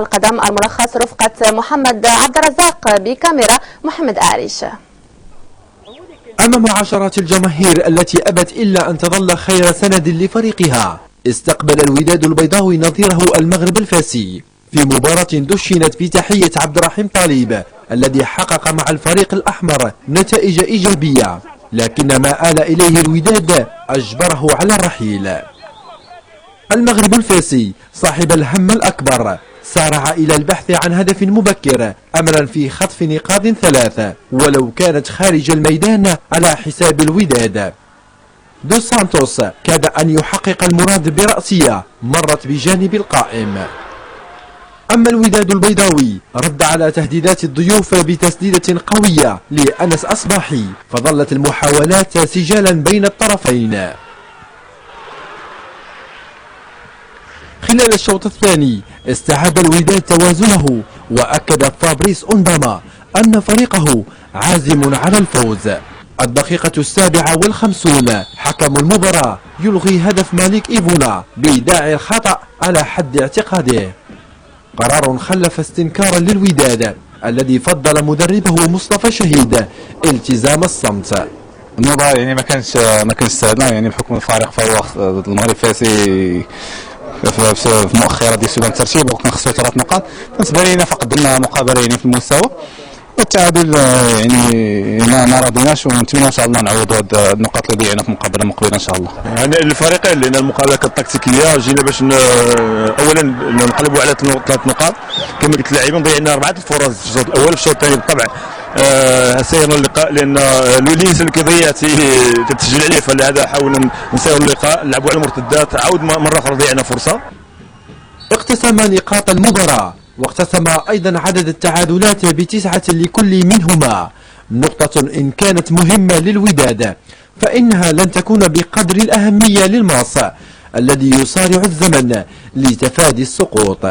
القدم الملخص رفقة محمد عبد الرزاق بكاميرا محمد آريش. أمام عشرات الجماهير التي أبت إلا أن تظل خير سند لفريقها، استقبل الوداد البيضاوي نظيره المغرب الفاسي في مباراة دشنت بتحية عبد الرحيم طالب الذي حقق مع الفريق الأحمر نتائج إيجابية، لكن ما آل إليه الوداد أجبره على الرحيل. المغرب الفاسي صاحب الهم الأكبر سارع إلى البحث عن هدف مبكر أملا في خطف نقاط ثلاثة ولو كانت خارج الميدان على حساب الوداد. دوس سانتوس كاد أن يحقق المراد برأسية مرت بجانب القائم. أما الوداد البيضاوي رد على تهديدات الضيوف بتسديدة قوية لأنس أصباحي، فظلت المحاولات سجالا بين الطرفين. خلال الشوط الثاني استعاد الوداد توازنه، وأكد فابريس أنداما أن فريقه عازم على الفوز. الدقيقة 57 حكم المباراة يلغي هدف مالك إيفونا بداعي الخطأ على حد اعتقاده، قرار خلف استنكارا للوداد الذي فضل مدربه مصطفى شهيد التزام الصمت. المباراة يعني ما كانش سهلة، يعني بحكم الفارق فهو المغرب الفاسي في مؤخرة ديال سودان الترتيب وكنا خصو 3 نقاط. بالنسبة لينا فقدنا مقابلة يعني في المستوى، والتعادل يعني ما رضيناش، ونتمنى ان شاء الله نعوضوا هاد النقاط اللي ضيعنا في المقابله المقبله ان شاء الله. يعني الفريقين لان المقابله كانت تكتيكيه، جينا باش اولا نقلبوا على 3 نقاط كما قلت اللاعبين، ضيعنا 4 الفرص في الشوط الاول. في الشوط الثاني بالطبع سيرنا اللقاء لان الوليس اللي كيضيع تتسجل عليه، فلهذا حاولنا نسيروا اللقاء، نلعبوا على المرتدات، عاود مره اخرى ضيعنا فرصه. اقتسم نقاط المباراة واقتسم أيضا عدد التعادلات ب9 لكل منهما، نقطة إن كانت مهمة للوداد فإنها لن تكون بقدر الأهمية للماس الذي يصارع الزمن لتفادي السقوط.